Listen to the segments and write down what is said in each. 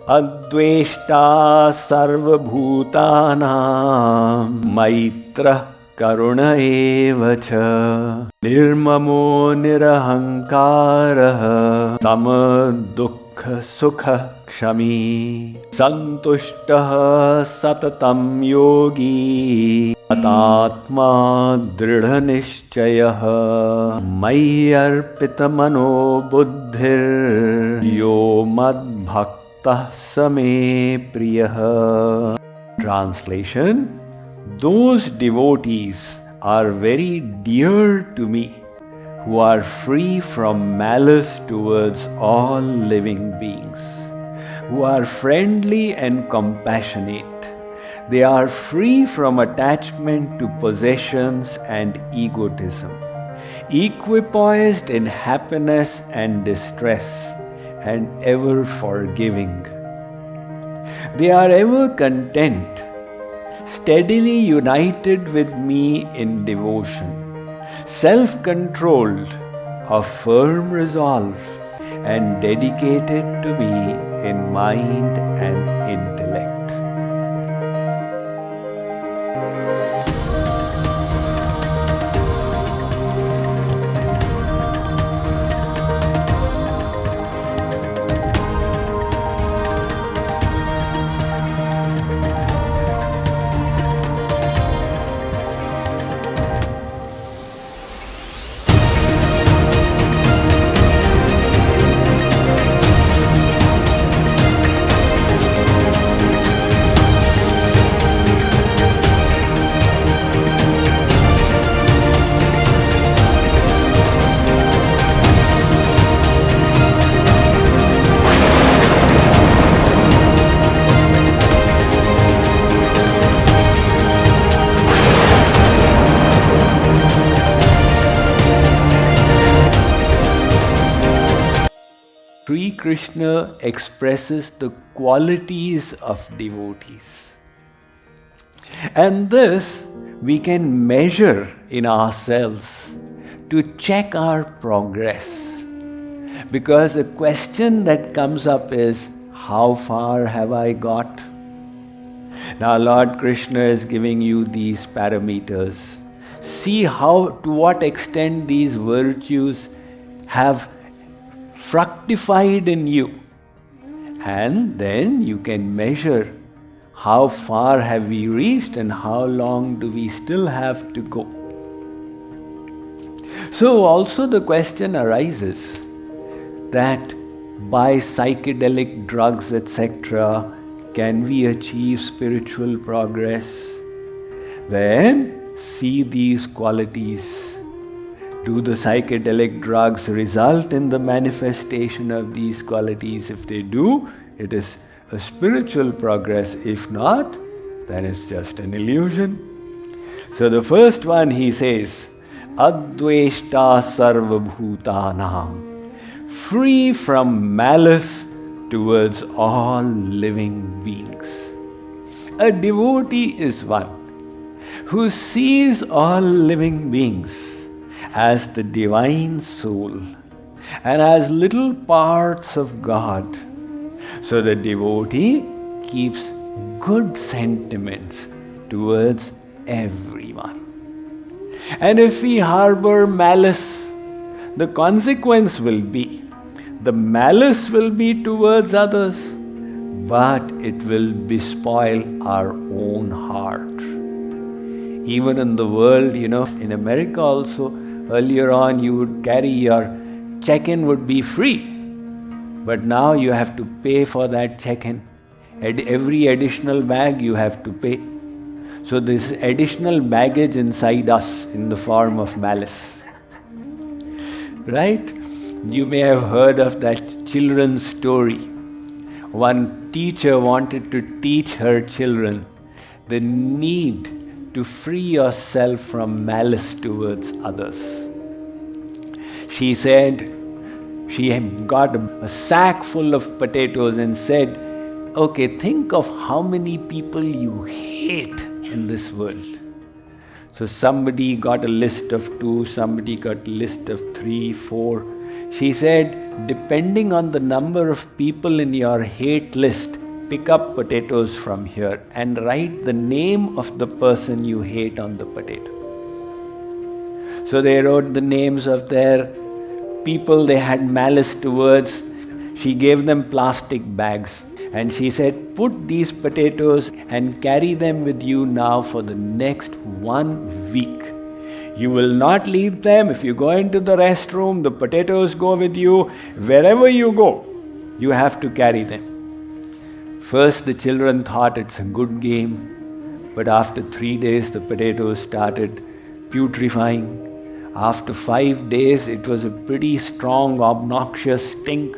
Adveshta sarvabhutanam maitra karuna evacha nirmamo nirahankara samadukha sukha kshami santushtaha satatam yogi atatma dridha nishchayaha mayyarpita mano buddhir yo mad bhakta same priyaha. Translation: those devotees are very dear to me who are free from malice towards all living beings, who are friendly and compassionate. They are free from attachment to possessions and egotism, equipoised in happiness and distress, and ever forgiving. They are ever content, steadily united with me in devotion, self-controlled, of firm resolve, and dedicated to me in mind and intellect. Shree Krishna expresses the qualities of devotees. And this we can measure in ourselves to check our progress. Because the question that comes up is, how far have I got? Now Lord Krishna is giving you these parameters. See to what extent these virtues have fructified in you, and then you can measure how far have we reached and how long do we still have to go. So also the question arises that by psychedelic drugs, etc., can we achieve spiritual progress? Then see these qualities. Do the psychedelic drugs result in the manifestation of these qualities? If they do, it is a spiritual progress. If not, then it's just an illusion. So the first one he says, Adveshta sarvabhutanam, free from malice towards all living beings. A devotee is one who sees all living beings as the divine soul and as little parts of God. So the devotee keeps good sentiments towards everyone. And if we harbor malice, the consequence will be, the malice will be towards others, but it will bespoil our own heart. Even in the world, in America also, earlier on you would carry your check-in would be free. But now you have to pay for that check-in. Every additional bag you have to pay. So this additional baggage inside us in the form of malice. Right? You may have heard of that children's story. One teacher wanted to teach her children the need to free yourself from malice towards others. She said, she got a sack full of potatoes and said, okay, think of how many people you hate in this world. So somebody got a list of 2, somebody got a list of 3, 4. She said, depending on the number of people in your hate list, pick up potatoes from here and write the name of the person you hate on the potato. So they wrote the names of their people they had malice towards. She gave them plastic bags and she said, put these potatoes and carry them with you now for the next 1 week. You will not leave them. If you go into the restroom, the potatoes go with you. Wherever you go, you have to carry them. First, the children thought it's a good game, but after 3 days, the potatoes started putrefying. After 5 days, it was a pretty strong, obnoxious stink.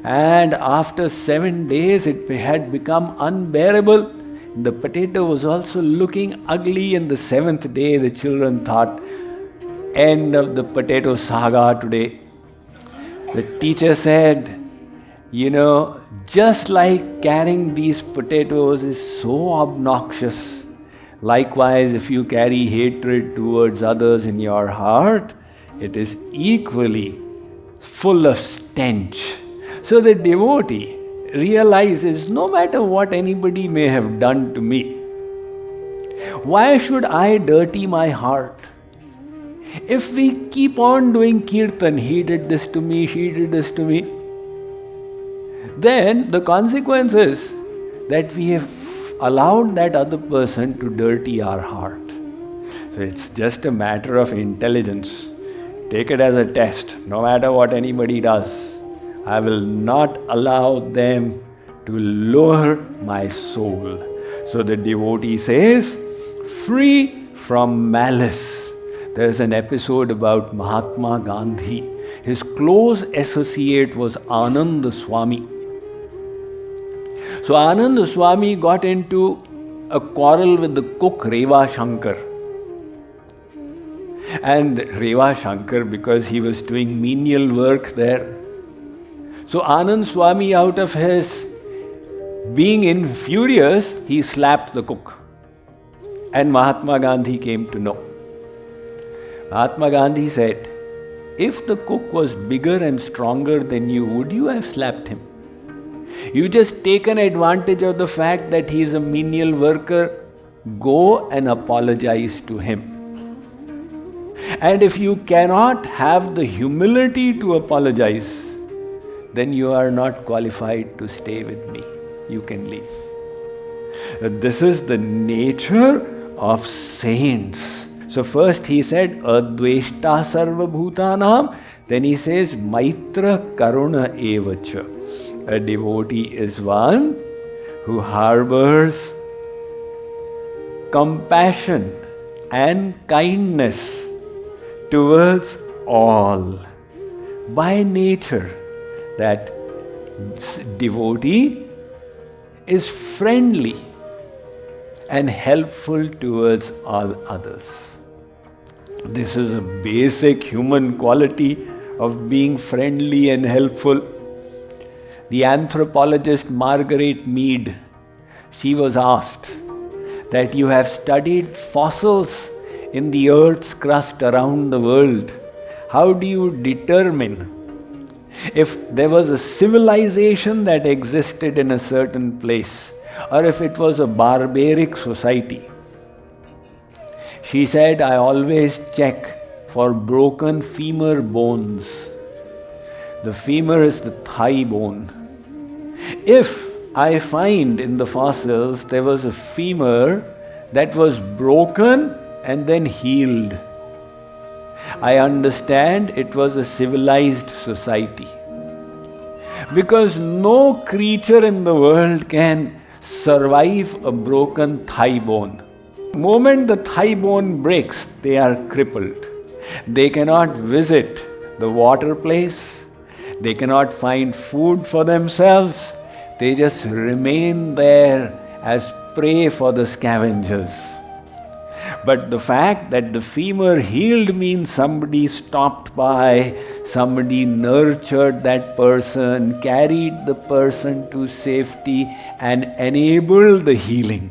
And after 7 days, it had become unbearable. The potato was also looking ugly. And the 7th day, the children thought, end of the potato saga today. The teacher said, just like carrying these potatoes is so obnoxious, likewise, if you carry hatred towards others in your heart, it is equally full of stench. So the devotee realizes, no matter what anybody may have done to me, why should I dirty my heart? If we keep on doing kirtan, he did this to me, she did this to me, then the consequence is that we have allowed that other person to dirty our heart. So it's just a matter of intelligence. Take it as a test. No matter what anybody does, I will not allow them to lower my soul. So the devotee says, free from malice. There's an episode about Mahatma Gandhi. His close associate was Ananda Swami. So Ananda Swami got into a quarrel with the cook Reva Shankar. And Reva Shankar, because he was doing menial work there. So Anand Swami, out of his being furious, he slapped the cook. And Mahatma Gandhi came to know. Mahatma Gandhi said, if the cook was bigger and stronger than you, would you have slapped him? You just taken advantage of the fact that he is a menial worker. Go and apologize to him. And if you cannot have the humility to apologize, then you are not qualified to stay with me. You can leave. This is the nature of saints. So first he said, Adveshta sarva bhutanam. Then he says, Maitra karuna evacha. A devotee is one who harbors compassion and kindness towards all. By nature, that devotee is friendly and helpful towards all others. This is a basic human quality of being friendly and helpful. The anthropologist Margaret Mead, she was asked that you have studied fossils in the earth's crust around the world. How do you determine if there was a civilization that existed in a certain place or if it was a barbaric society? She said, I always check for broken femur bones. The femur is the thigh bone. If I find in the fossils there was a femur that was broken and then healed, I understand it was a civilized society. Because no creature in the world can survive a broken thigh bone. The moment the thigh bone breaks, they are crippled. They cannot visit the water place. They cannot find food for themselves. They just remain there as prey for the scavengers. But the fact that the femur healed means somebody stopped by, somebody nurtured that person, carried the person to safety and enabled the healing.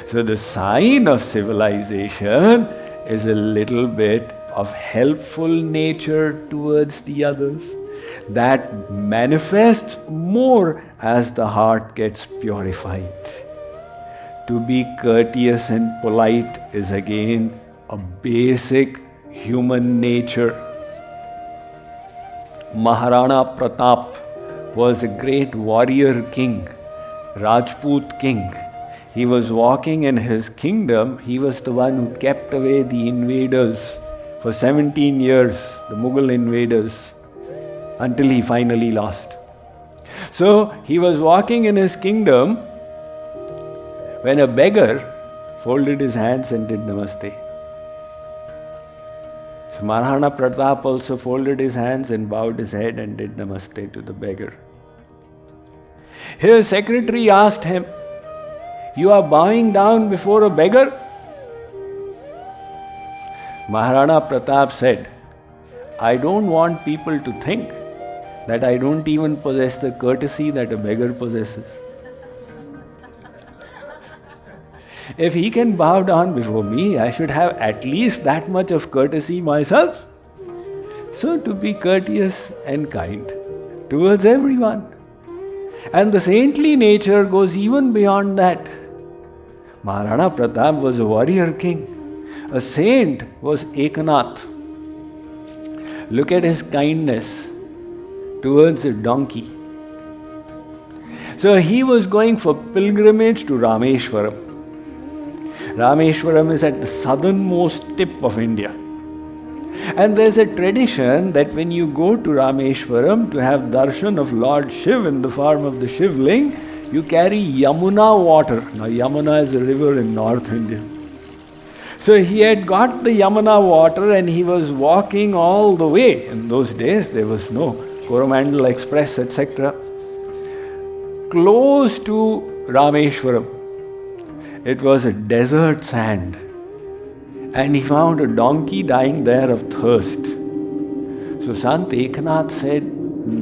So the sign of civilization is a little bit of helpful nature towards the others, that manifests more as the heart gets purified. To be courteous and polite is again a basic human nature. Maharana Pratap was a great warrior king, Rajput king. He was walking in his kingdom. He was the one who kept away the invaders for 17 years, the Mughal invaders, until he finally lost. So he was walking in his kingdom when a beggar folded his hands and did namaste. So Maharana Pratap also folded his hands and bowed his head and did namaste to the beggar. His secretary asked him, "You are bowing down before a beggar?" Maharana Pratap said, "I don't want people to think that I don't even possess the courtesy that a beggar possesses. If he can bow down before me, I should have at least that much of courtesy myself." So to be courteous and kind towards everyone. And the saintly nature goes even beyond that. Maharana Pratap was a warrior king. A saint was Ekanath. Look at his kindness towards a donkey. So he was going for pilgrimage to Rameshwaram. Rameshwaram is at the southernmost tip of India. And there's a tradition that when you go to Rameshwaram to have darshan of Lord Shiv in the form of the Shivling, you carry Yamuna water. Now Yamuna is a river in North India. So he had got the Yamuna water and he was walking all the way. In those days there was no Coromandel Express, etc. Close to Rameshwaram. It was a desert sand. And he found a donkey dying there of thirst. So Sant Ekanath said,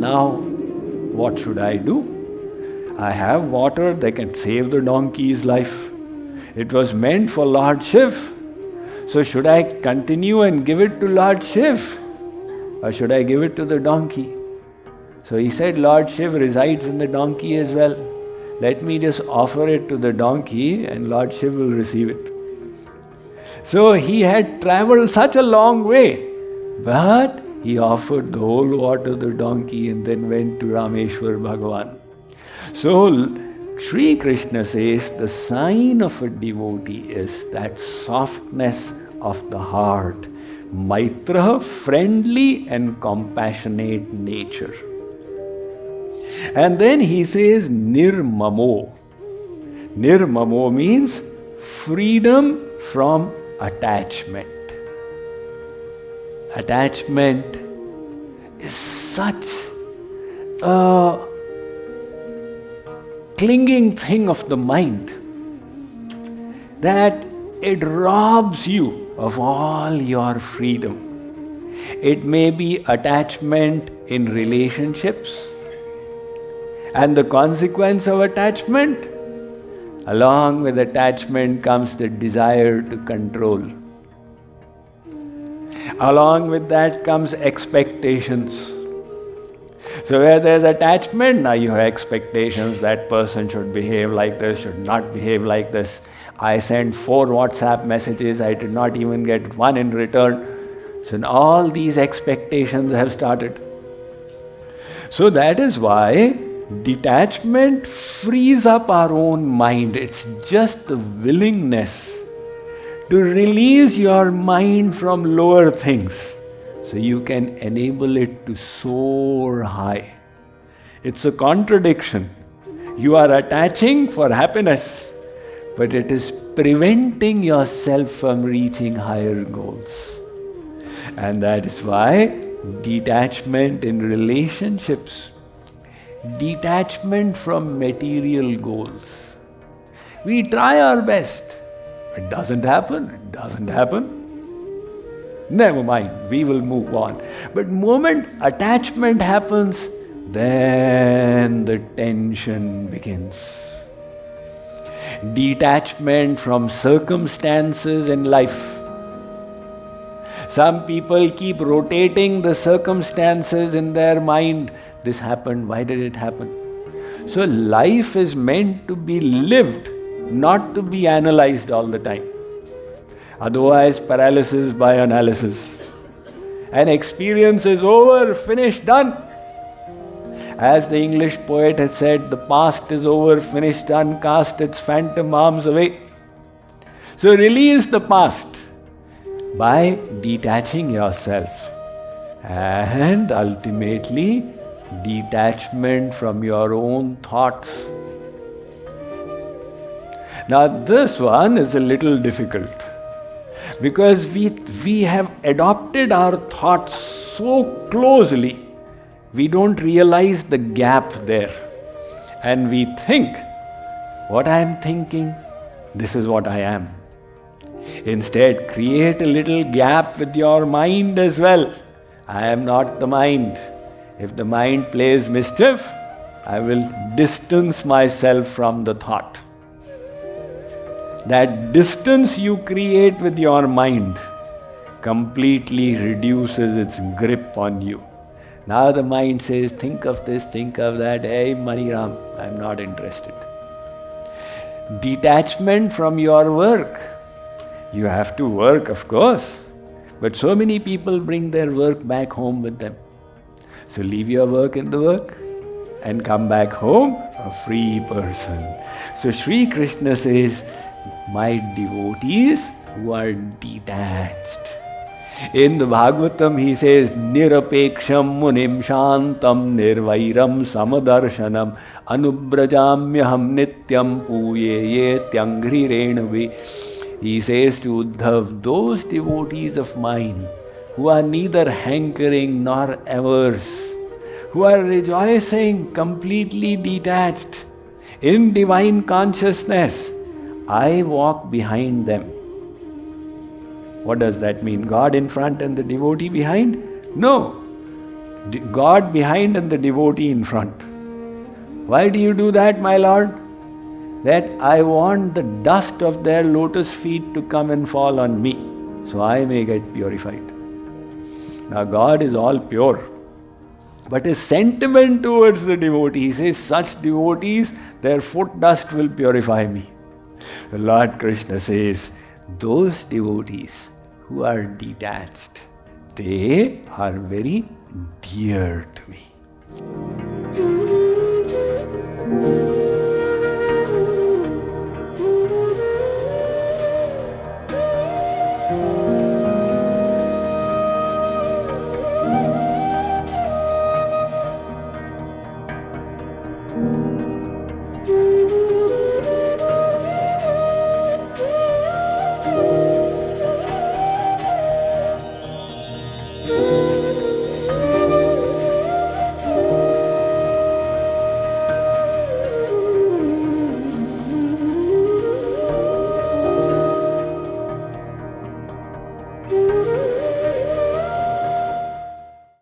"Now what should I do? I have water that can save the donkey's life. It was meant for Lord Shiv. So should I continue and give it to Lord Shiv? Or should I give it to the donkey?" So he said, "Lord Shiv resides in the donkey as well. Let me just offer it to the donkey and Lord Shiv will receive it." So he had traveled such a long way, but he offered the whole water to the donkey and then went to Rameshwar Bhagavan. So Shree Krishna says the sign of a devotee is that softness of the heart, maitra, friendly and compassionate nature. And then he says nirmamo. Nirmamo means freedom from attachment. Attachment is such a clinging thing of the mind that it robs you of all your freedom. It may be attachment in relationships, and the consequence of attachment, along with attachment comes the desire to control. Along with that comes expectations. So where there's attachment, now you have expectations. That person should behave like this, should not behave like this. I sent 4 WhatsApp messages, I did not even get one in return. So all these expectations have started. So that is why detachment frees up our own mind. It's just the willingness to release your mind from lower things so you can enable it to soar high. It's a contradiction. You are attaching for happiness, but it is preventing yourself from reaching higher goals. And that is why detachment in relationships, detachment from material goals. We try our best. It doesn't happen. It doesn't happen. Never mind, we will move on. But moment attachment happens, then the tension begins. Detachment from circumstances in life. Some people keep rotating the circumstances in their mind. This happened, why did it happen? So life is meant to be lived, not to be analyzed all the time. Otherwise, paralysis by analysis. An experience is over, finished, done. As the English poet has said, the past is over, finished, done, cast its phantom arms away. So release the past by detaching yourself, and ultimately detachment from your own thoughts. Now this one is a little difficult because we have adopted our thoughts so closely, we don't realize the gap there. And we think, what I am thinking, this is what I am. Instead, create a little gap with your mind as well. I am not the mind. If the mind plays mischief, I will distance myself from the thought. That distance you create with your mind completely reduces its grip on you. Now the mind says, think of this, think of that. Hey, Maniram, I'm not interested. Detachment from your work. You have to work, of course. But so many people bring their work back home with them. So leave your work in the work and come back home a free person. So Shree Krishna says, my devotees who are detached. In the Bhagavatam he says, Nirapeksham munim shantam nirvairam samadarshanam anubrajamyaham nityam puyeye tyangri renavi. He says to Uddhav, those devotees of mine who are neither hankering nor averse, who are rejoicing, completely detached in divine consciousness, I walk behind them. What does that mean? God in front and the devotee behind? No. God behind and the devotee in front. Why do you do that, my Lord? That I want the dust of their lotus feet to come and fall on me, so I may get purified. Now God is all pure, but his sentiment towards the devotee, he says, such devotees, their foot dust will purify me. The Lord Krishna says, those devotees who are detached, they are very dear to me.